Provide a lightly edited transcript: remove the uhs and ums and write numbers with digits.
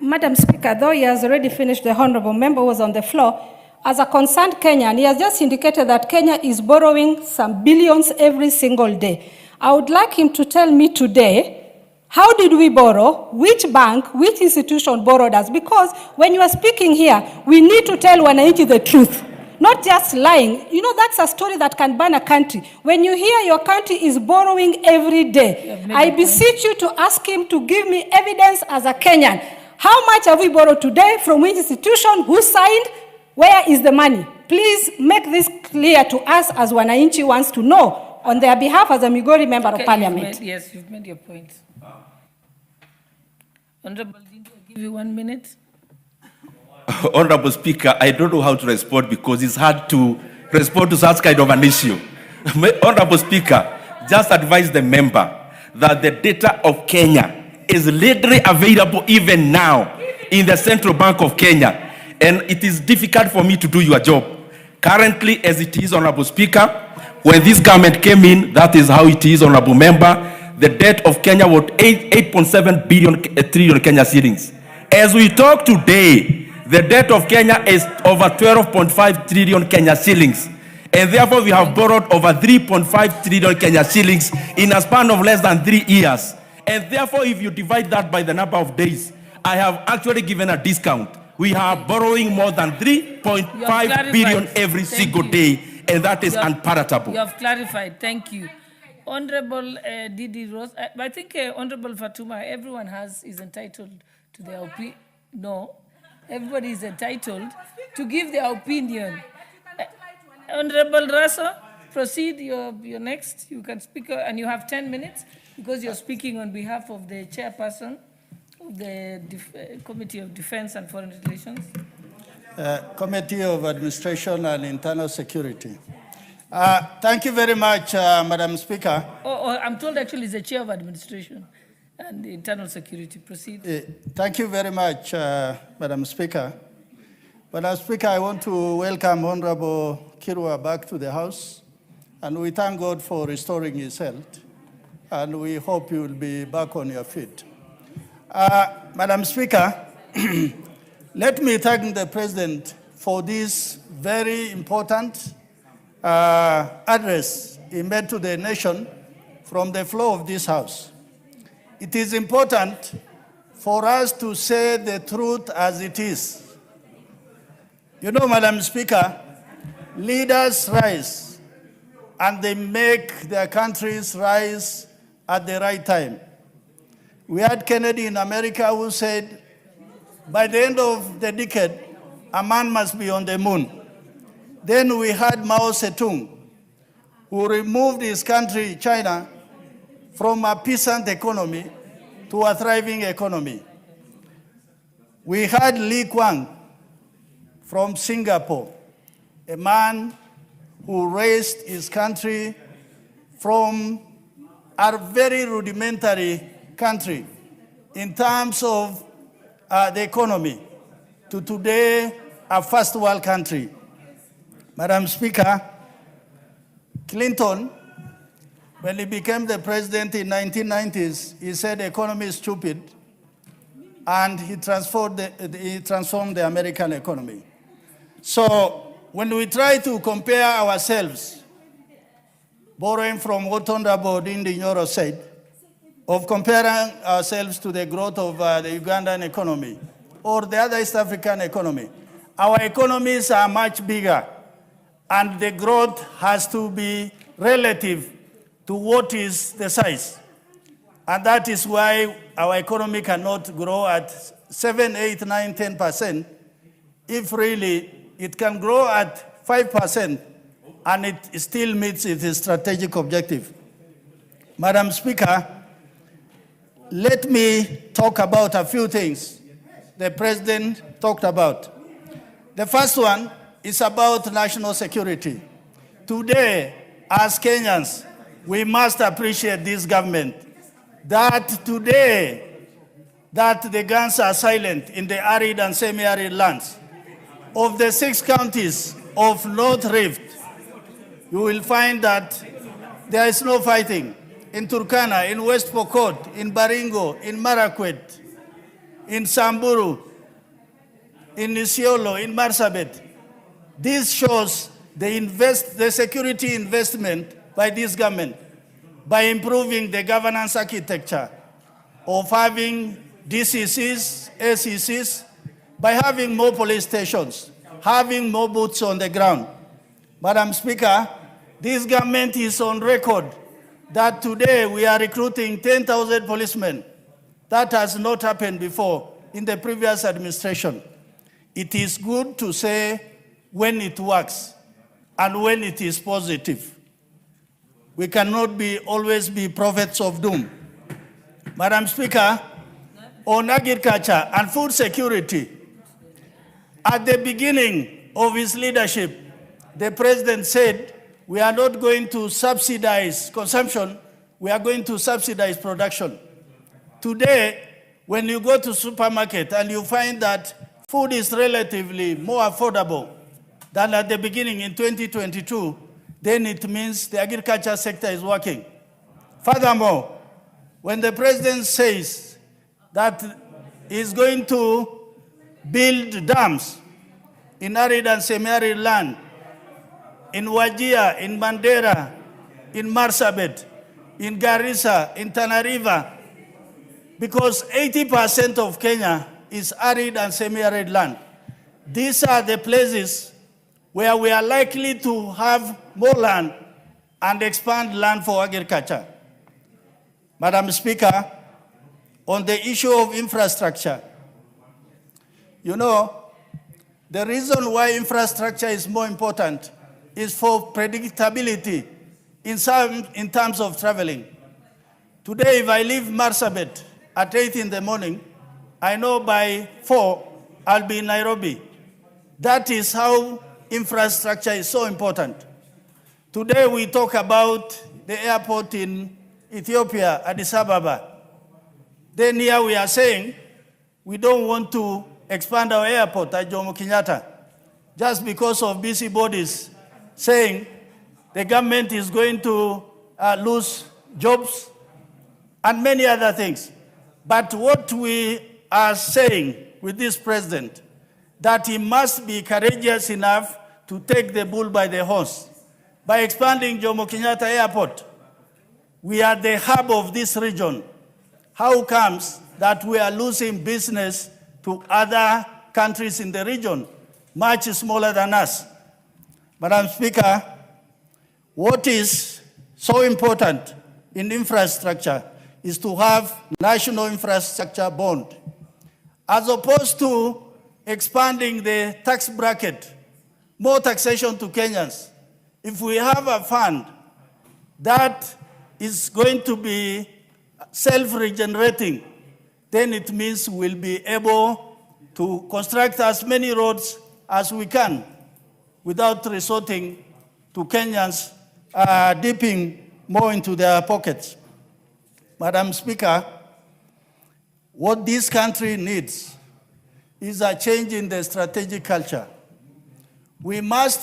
Madam Speaker, though he has already finished, the honorable member was on the floor. As a concerned Kenyan, he has just indicated that Kenya is borrowing some billions every single day. I would like him to tell me today, how did we borrow? Which bank, which institution borrowed us? Because when you are speaking here, we need to tell wananchi the truth, not just lying. You know, that's a story that can burn a country. When you hear your country is borrowing every day, I beseech you to ask him to give me evidence as a Kenyan. How much have we borrowed today? From which institution? Who signed? Where is the money? Please make this clear to us as wananchi wants to know on their behalf as a Migori member of parliament. You've made your point. Honorable Ndindi, I'll give you 1 minute. Honorable Speaker, I don't know how to respond because it's hard to respond to such kind of an issue. Honorable Speaker, just advise the member that the data of Kenya is literally available even now in the Central Bank of Kenya. And it is difficult for me to do your job. Currently, as it is, Honorable Speaker, when this government came in, that is how it is, Honorable Member, the debt of Kenya was 8.7 trillion Kenya shillings. As we talk today, the debt of Kenya is over 12.5 trillion Kenya shillings. And therefore, we have borrowed over 3.5 trillion Kenya shillings in a span of less than 3 years. And therefore, if you divide that by the number of days, I have actually given a discount. We are borrowing more than 3.5 billion every single day, and that is unpalatable. You have clarified. Thank you. Honorable Ndindi Rose, I think Honorable Fatuma, everyone is entitled to their opinion. No, everybody is entitled to give their opinion. Honorable Rasa, proceed. You're next. You can speak, and you have 10 minutes because you're speaking on behalf of the chairperson of the Committee of Defense and Foreign Relations. Committee of Administration and Internal Security. Thank you very much, Madam Speaker. I'm told actually it's the Chair of Administration and Internal Security. Proceed. Thank you very much, Madam Speaker. Madam Speaker, I want to welcome Honorable Kirwa back to the House, and we thank God for restoring his health, and we hope you will be back on your feet. Madam Speaker, let me thank the President for this very important address he made to the nation from the floor of this House. It is important for us to say the truth as it is. You know, Madam Speaker, leaders rise and they make their countries rise at the right time. We had Kennedy in America who said, by the end of the decade, a man must be on the moon. Then we had Mao Zedong, who removed his country, China, from a peasant economy to a thriving economy. We had Lee Kuan from Singapore, a man who raised his country from a very rudimentary country in terms of the economy to today a first world country. Madam Speaker, Clinton, when he became the president in 1990s, he said the economy is stupid, and he transformed the American economy. So when we try to compare ourselves, borrowing from what Honorable Nyoro said, of comparing ourselves to the growth of the Ugandan economy or the other East African economy, our economies are much bigger, and the growth has to be relative to what is the size. And that is why our economy cannot grow at 7, 8, 9, 10%, if really it can grow at 5%, and it still meets its strategic objective. Madam Speaker, let me talk about a few things the President talked about. The first one is about national security. Today, as Kenyans, we must appreciate this government that today that the guns are silent in the arid and semi-arid lands. Of the 6 counties of North Rift, you will find that there is no fighting. In Turkana, in West Pokot, in Baringo, in Marakwet, in Samburu, in Isiolo, in Marsabit. This shows the security investment by this government by improving the governance architecture of having DCCs, ACCs, by having more police stations, having more boots on the ground. Madam Speaker, this government is on record that today we are recruiting 10,000 policemen. That has not happened before in the previous administration. It is good to say when it works and when it is positive. We cannot always be prophets of doom. Madam Speaker, on agriculture and food security, at the beginning of his leadership, the president said, we are not going to subsidize consumption, we are going to subsidize production. Today, when you go to supermarket and you find that food is relatively more affordable than at the beginning in 2022, then it means the agriculture sector is working. Furthermore, when the president says that he's going to build dams in arid and semi-arid land, in Wajir, in Mandera, in Marsabit, in Garissa, in Tana River, because 80% of Kenya is arid and semi-arid land. These are the places where we are likely to have more land and expand land for agriculture. Madam Speaker, on the issue of infrastructure, you know, the reason why infrastructure is more important is for predictability in terms of traveling. Today, if I leave Marsabit at 8 in the morning, I know by 4 I'll be in Nairobi. That is how infrastructure is so important. Today we talk about the airport in Ethiopia, Addis Ababa. Then here we are saying we don't want to expand our airport at Jomo Kenyatta just because of busybodies saying the government is going to lose jobs and many other things. But what we are saying with this president, that he must be courageous enough to take the bull by the horns. By expanding Jomo Kenyatta Airport, we are the hub of this region. How comes that we are losing business to other countries in the region, much smaller than us? Madam Speaker, what is so important in infrastructure is to have national infrastructure bond. As opposed to expanding the tax bracket, more taxation to Kenyans. If we have a fund that is going to be self-regenerating, then it means we'll be able to construct as many roads as we can without resorting to Kenyans dipping more into their pockets. Madam Speaker, what this country needs is a change in the strategic culture. We must